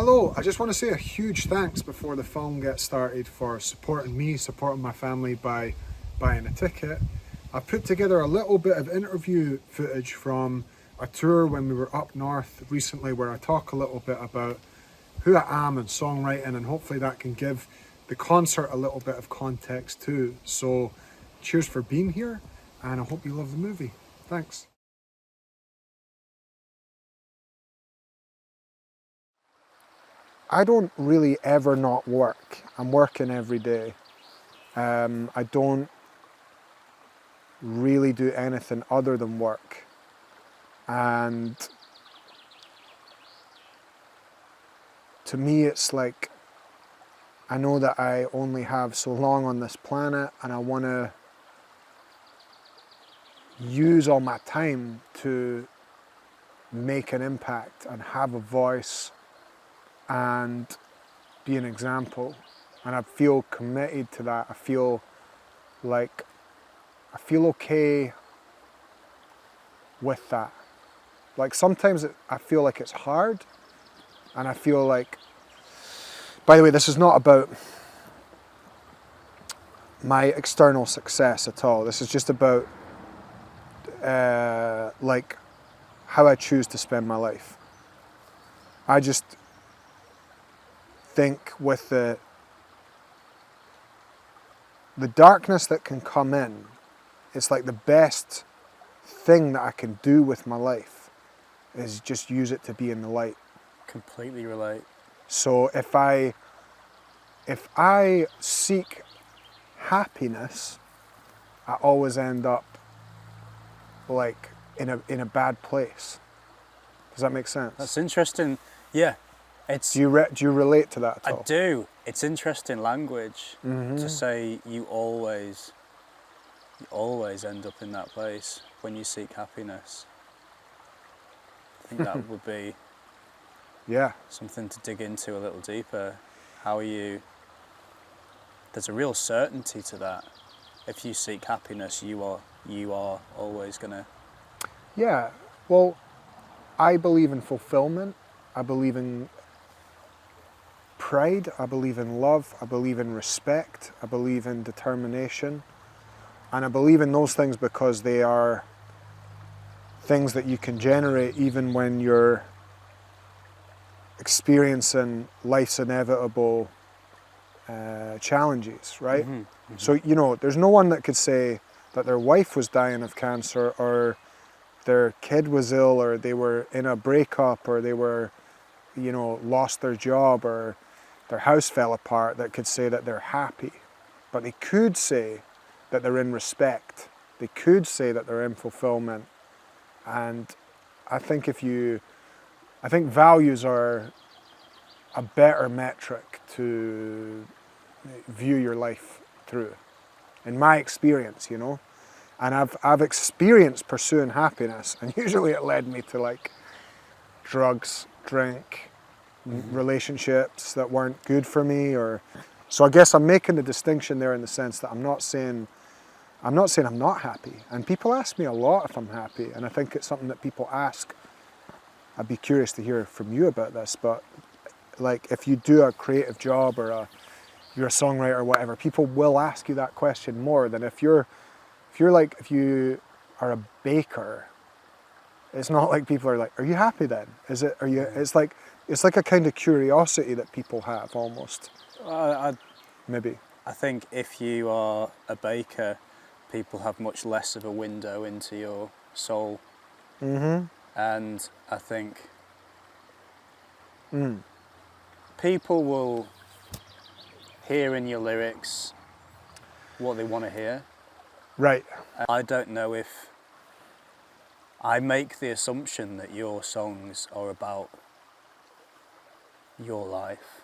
Hello, I just want to say a huge thanks before the film gets started for supporting me, supporting my family by buying a ticket. I've put together a little bit of interview footage from a tour when we were up north recently where I talk a little bit about who I am and songwriting, and hopefully that can give the concert a little bit of context too. So cheers for being here, and I hope you love the movie. Thanks. I don't really ever not work. I'm working every day. I don't really do anything other than work. And to me, it's like, I know that I only have so long on this planet, and I want to use all my time to make an impact and have a voice and be an example. And I feel committed to that. I feel okay with that. Like sometimes I feel like it's hard, and I feel like, by the way, this is not about my external success at all. This is just about like how I choose to spend my life. I just think with the darkness that can come in, it's like the best thing that I can do with my life is just use it to be in the light. Completely relate. So if I seek happiness, I always end up like in a bad place. Does that make sense? That's interesting. Yeah, it's. Do you relate to that at all? I do. It's interesting language to say you always end up in that place when you seek happiness. I think that would be something to dig into a little deeper. How are you? There's a real certainty to that. If you seek happiness, you are always gonna. Yeah. Well, I believe in fulfillment. I believe in pride. I believe in love. I believe in respect. I believe in determination. And I believe in those things because they are things that you can generate even when you're experiencing life's inevitable challenges, right? So, there's no one that could say that their wife was dying of cancer, or their kid was ill, or they were in a breakup, or they were, lost their job, or their house fell apart, that could say that they're happy. But they could say that they're in respect. They could say that they're in fulfillment. And I think values are a better metric to view your life through, in my experience, And I've experienced pursuing happiness, and usually it led me to like drugs, drink, relationships that weren't good for me, so I guess I'm making the distinction there in the sense that I'm not saying I'm not happy. And people ask me a lot if I'm happy, and I think it's something that people ask. I'd be curious to hear from you about this, but like if you do a creative job or you're a songwriter or whatever, people will ask you that question more than if you are a baker. It's not like people are like, "Are you happy then? It's like a kind of curiosity that people have almost." Maybe. I think if you are a baker, people have much less of a window into your soul. And I think people will hear in your lyrics what they want to hear. Right. I don't know if I make the assumption that your songs are about your life.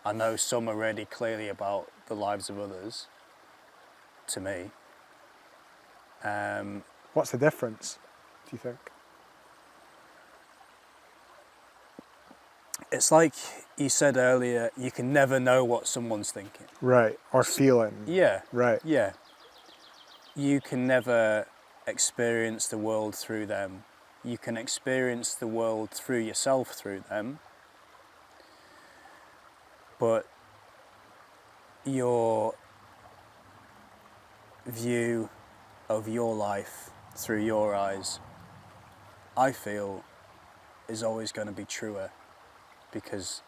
I know some are really clearly about the lives of others, to me. What's the difference, do you think? It's like you said earlier, you can never know what someone's thinking. Right, or feeling. Yeah. Right. Yeah. You can never experience the world through them. You can experience the world through yourself through them. but your view of your life through your eyes, I feel, is always going to be truer, because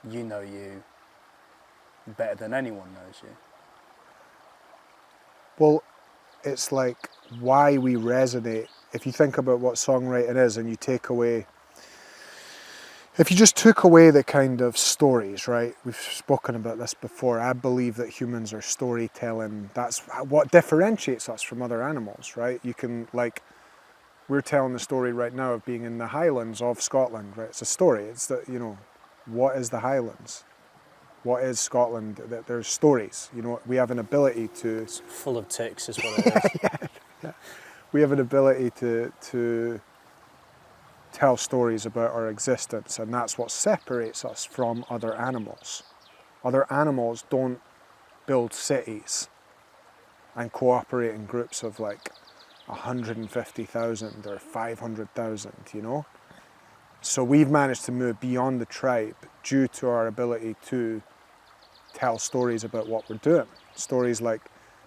you know you better than anyone knows you. Well, it's like why we resonate. If you think about what songwriting is and you take away, if you just took away the kind of stories, right? We've spoken about this before. I believe that humans are storytelling. That's what differentiates us from other animals, right? You can, like, we're telling the story right now of being in the Highlands of Scotland, right? It's a story. It's that, you know, what is the Highlands? What is Scotland? There's stories. You know, we have an ability to... It's full of ticks is what it is. Yeah. We have an ability to tell stories about our existence, and that's what separates us from other animals. Other animals don't build cities and cooperate in groups of like 150,000 or 500,000, you know? So we've managed to move beyond the tribe due to our ability to tell stories about what we're doing. Stories like,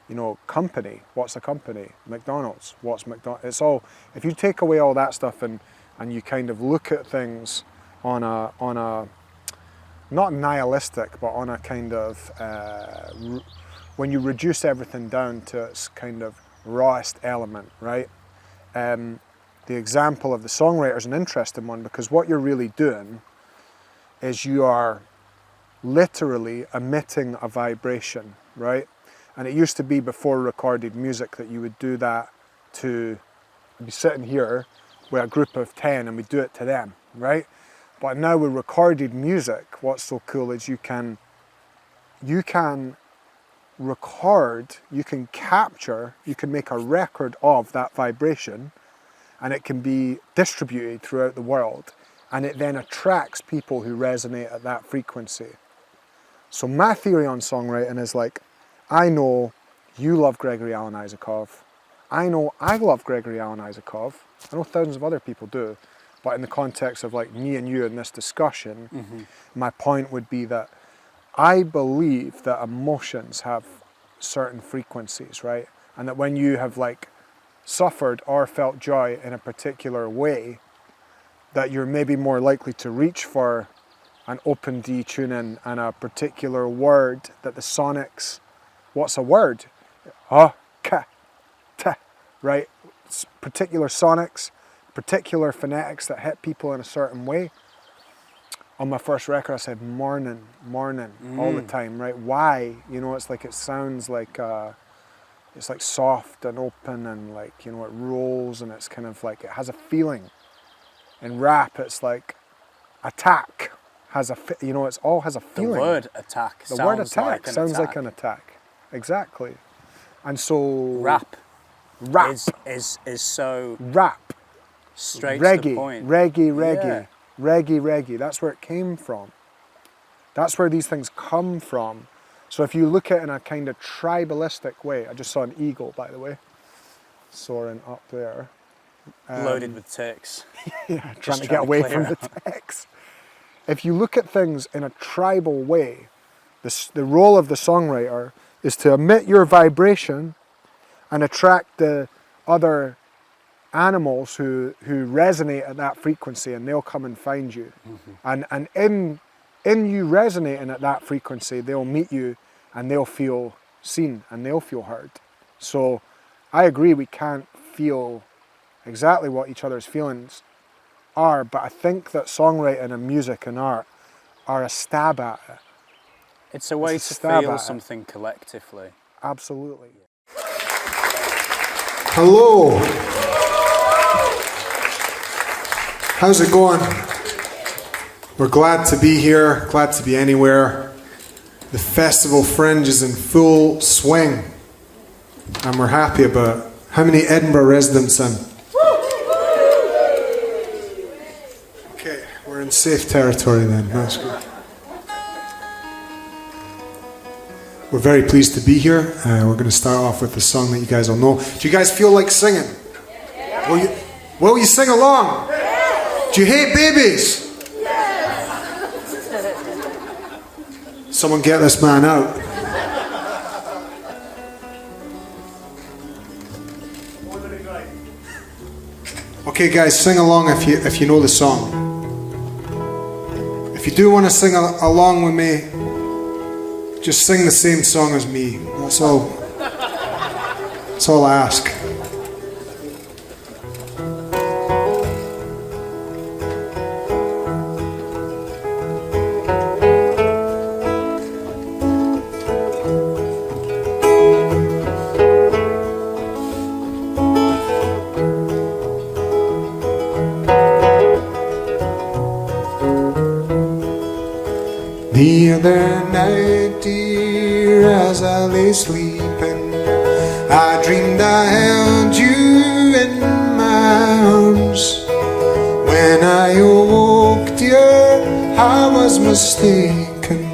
you know, company. What's a company? McDonald's. What's McDonald's? It's all, if you take away all that stuff and you kind of look at things on a not nihilistic, but on a kind of, when you reduce everything down to its kind of rawest element, right? The example of the songwriter is an interesting one, because what you're really doing is you are literally emitting a vibration, right? And it used to be before recorded music that you would do that to be sitting here with a group of 10 and we do it to them, right? But now with recorded music, what's so cool is you can record, you can capture, you can make a record of that vibration, and it can be distributed throughout the world, and it then attracts people who resonate at that frequency. So my theory on songwriting is like, I know you love Gregory Alan Isakov. I know I love Gregory Alan Isakov. I know thousands of other people do. But in the context of like me and you in this discussion, my point would be that I believe that emotions have certain frequencies, right? And that when you have like suffered or felt joy in a particular way, that you're maybe more likely to reach for an open D tuning and a particular word that the sonics, what's a word? Ka, ta, right? Particular sonics, particular phonetics that hit people in a certain way. On my first record I said morning, all the time, right? Why? You know, it's like, it sounds like, it's like soft and open and like, you know, it rolls and it's kind of like, it has a feeling. In rap it's like attack. Has a, you know, it's all has a feeling. The word attack the sounds word attack like an sounds attack. like an attack. Exactly. And so Rap rap is so rap straight reggae, to the point. Reggae. Yeah. Reggae. That's where it came from. That's where these things come from. So if you look at it in a kind of tribalistic way, I just saw an eagle, by the way, soaring up there. Loaded with ticks. Yeah, trying to get away from the text. If you look at things in a tribal way, the role of the songwriter is to emit your vibration and attract the other animals who resonate at that frequency, and they'll come and find you. And in you resonating at that frequency, they'll meet you and they'll feel seen and they'll feel heard. So I agree, we can't feel exactly what each other's feelings are, but I think that songwriting and music and art are a stab at it. It's a way to feel something collectively. Absolutely. Hello. How's it going? We're glad to be here, glad to be anywhere. The festival fringe is in full swing, and we're happy about it. How many Edinburgh residents in? Okay, we're in safe territory then. That's good. We're very pleased to be here. We're going to start off with a song that you guys all know. Do you guys feel like singing? Will you sing along? Do you hate babies? Someone get this man out. Okay, guys, sing along if you know the song. If you do want to sing along with me, just sing the same song as me. That's all. That's all I ask. The other night, dear, as I lay sleeping, I dreamed I held you in my arms. When I awoke, dear, I was mistaken,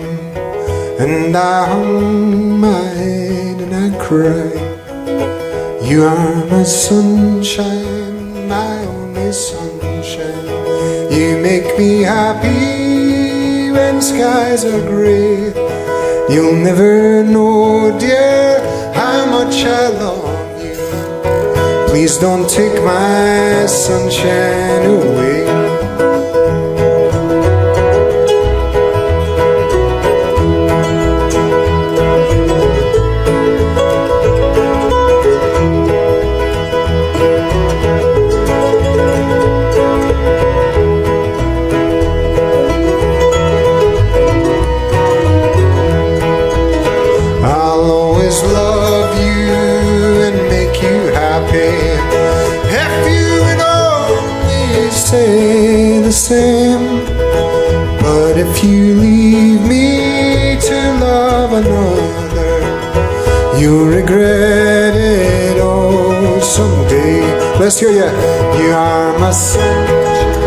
and I hung my head and I cried. You are my sunshine, my only sunshine. You make me happy when skies are grey. You'll never know, dear, how much I love you. Please don't take my sunshine away. Same. But if you leave me to love another, you'll regret it all someday. Let's hear ya. You are my sunshine,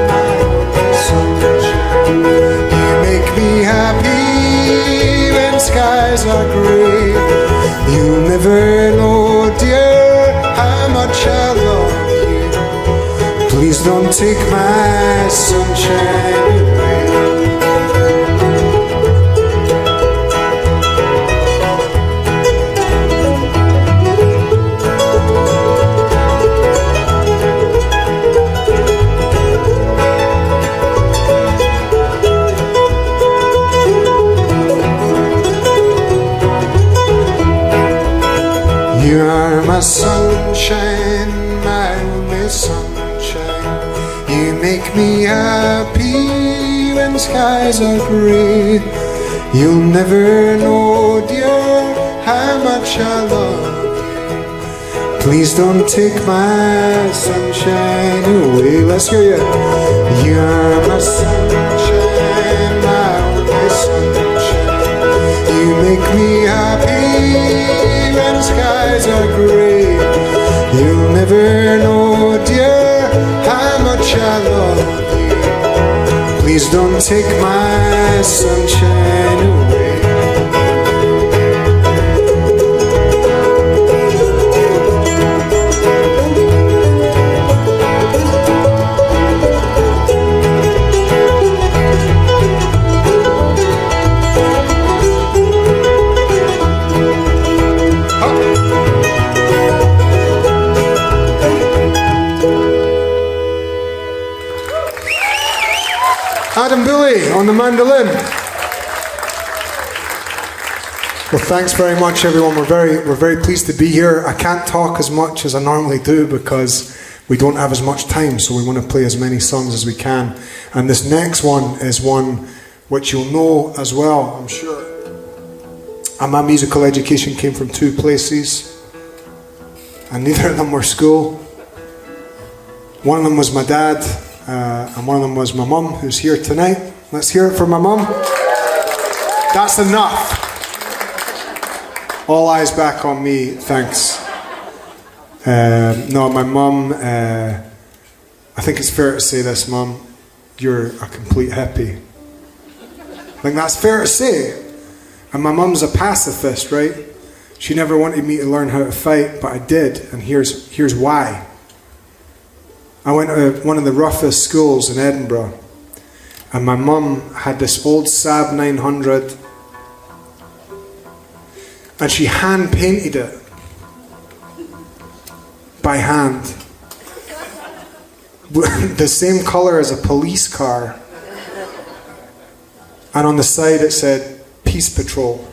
my sunshine. You make me happy when skies are grey. You'll never know, dear, how much I love. Please don't take my sunshine away. You are my sunshine, my only sunshine. You make me happy when skies are grey. You'll never know, dear, how much I love you. Please don't take my sunshine away. Let's hear ya. You're my sunshine, my only sunshine. You make me happy when skies are grey. You'll never know, dear, how much I love you. Please don't take my sunshine away. Adam Bully on the mandolin. Well, thanks very much, everyone. We're very pleased to be here. I can't talk as much as I normally do because we don't have as much time, so we want to play as many songs as we can. And this next one is one which you'll know as well, I'm sure. And my musical education came from two places, and neither of them were school. One of them was my dad, and one of them was my mum, who's here tonight. Let's hear it for my mum. That's enough. All eyes back on me, thanks. No, my mum, I think it's fair to say this, Mum, you're a complete hippie. I think that's fair to say. And my mum's a pacifist, right? She never wanted me to learn how to fight, but I did, and here's why. I went to one of the roughest schools in Edinburgh, And my mum had this old Saab 900, and she hand painted it by hand, the same colour as a police car, and on the side it said Peace Patrol.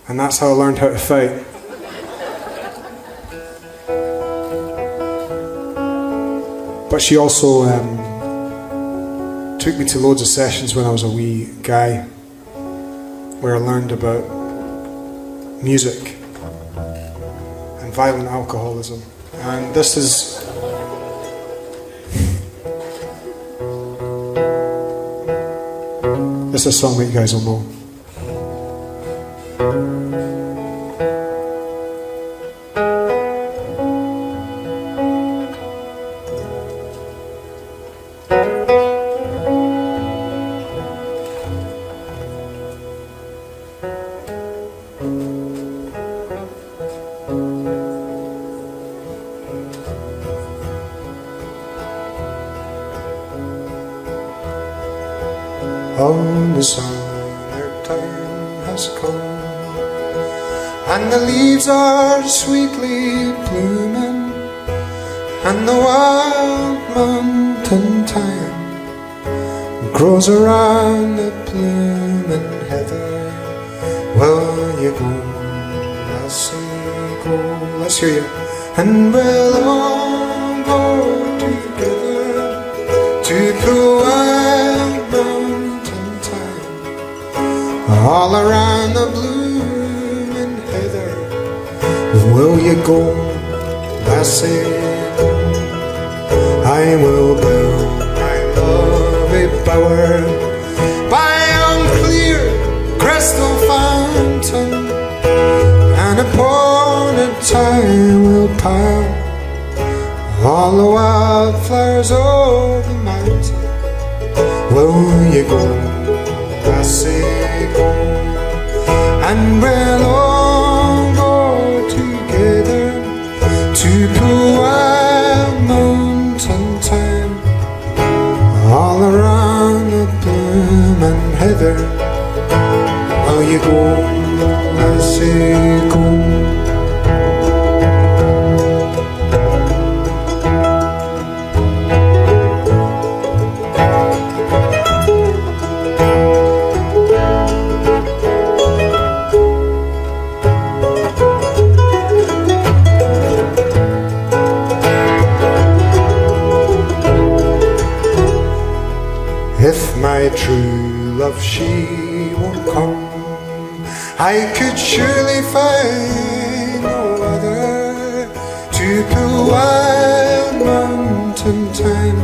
And that's how I learned how to fight. But she also took me to loads of sessions when I was a wee guy, where I learned about music and violent alcoholism. And this is a song that you guys will know. Oh, the summer time has come, and the leaves are sweetly blooming, and the wild mountain thyme grows around the blooming heather. Will you go, lassie, go? Let's hear you. And we'll all go together to the wild mountain thyme, all around the blooming heather. Will you go, lassie? I will build my lovely bower by yon clear crystal fountain, and upon it I will pile all the wildflowers over the mountain. Will you go, lassie, go? And we'll all go together to the wild mountain thyme, all around the blooming heather. Will you go, lassie, go? If my true love she won't come, I could surely find no other to the wild mountain thyme,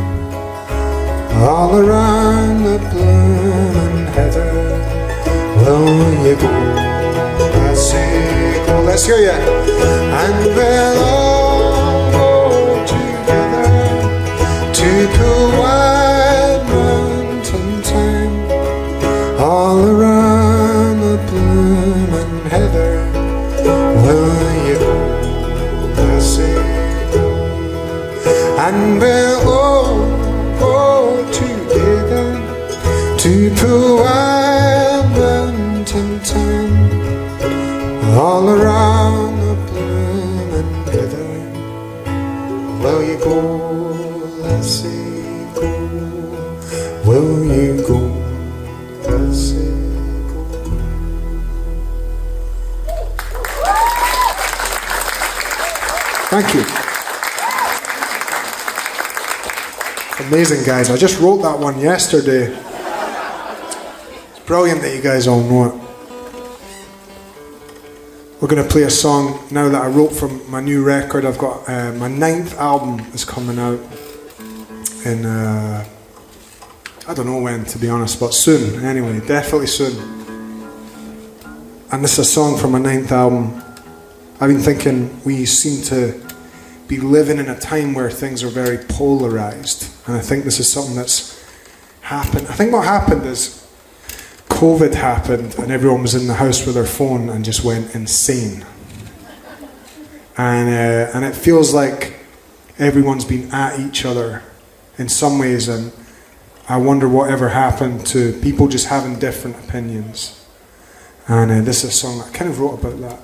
all around the blooming heather. Will you go, lassie, go? Let's hear ya. And we'll all go together to the wild mountain thyme, all around the blooming heather. Will you go, lassie, go? And we'll all go together to the wild mountain thyme, all around the blooming heather. Will you go, lassie, go? Will you go, lassie, go? Thank you. Amazing, guys. I just wrote that one yesterday. It's brilliant that you guys all know it. We're going to play a song now that I wrote from my new record. I've got my 9th album is coming out in I don't know when, to be honest, but soon. Anyway, definitely soon. And this is a song from my 9th album. I've been thinking we seem to be living in a time where things are very polarized, and I think this is something that's happened. I think what happened is COVID happened and everyone was in the house with their phone and just went insane. And it feels like everyone's been at each other in some ways, and I wonder whatever happened to people just having different opinions. And this is a song I kind of wrote about that.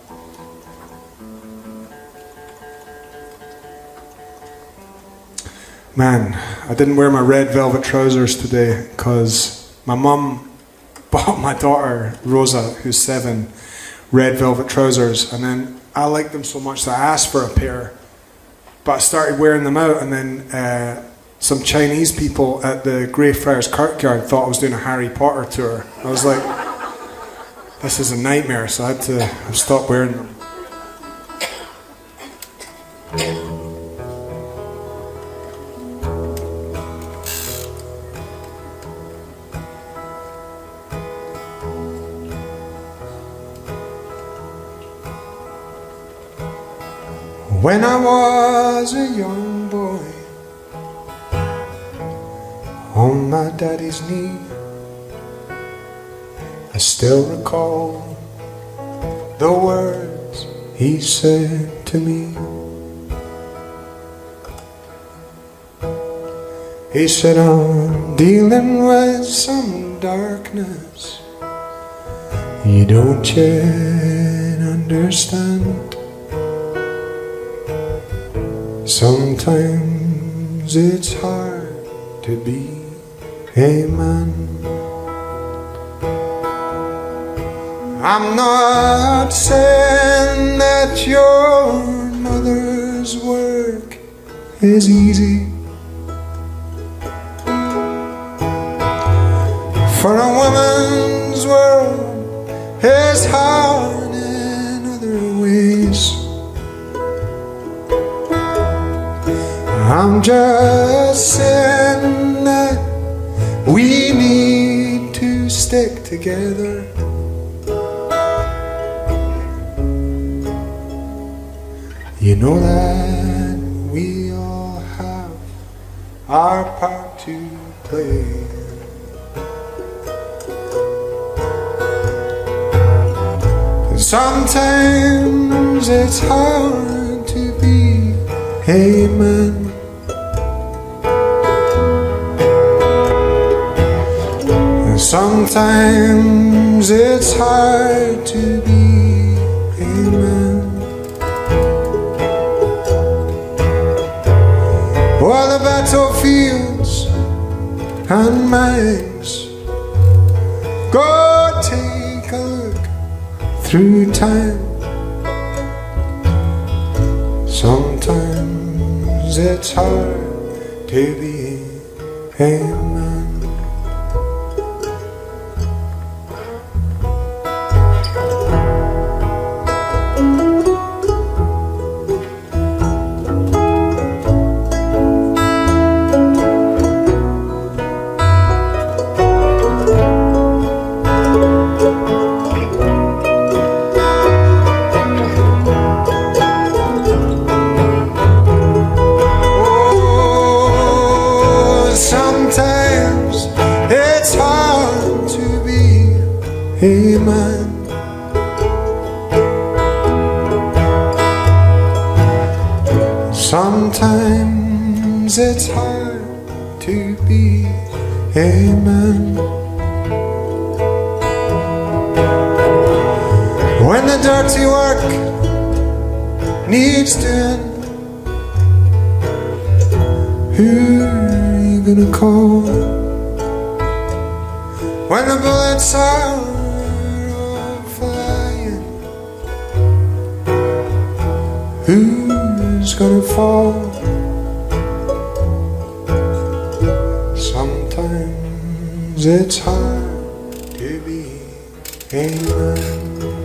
Man, I didn't wear my red velvet trousers today because my mum bought my daughter, Rosa, who's 7, red velvet trousers, and then I liked them so much that I asked for a pair, but I started wearing them out, and then some Chinese people at the Greyfriars Kirkyard thought I was doing a Harry Potter tour. I was like, this is a nightmare, so I had to stop wearing them. When I was a young boy, on my daddy's knee, I still recall the words he said to me. He said, I'm dealing with some darkness you don't yet understand. Sometimes it's hard to be a man. I'm not saying that your mother's work is easy. For a woman's world is hard in other ways. I'm just saying that we need to stick together. You know that we all have our part to play. Sometimes it's hard to be a man. Sometimes it's hard to be a man. While the battlefields and mines, go take a look through time. Sometimes it's hard to be a man. Hey man, sometimes it's hard to be a man. When the dirty work needs doing, who are you gonna call? When the bullets are who's gonna fall? Sometimes it's hard to be a man.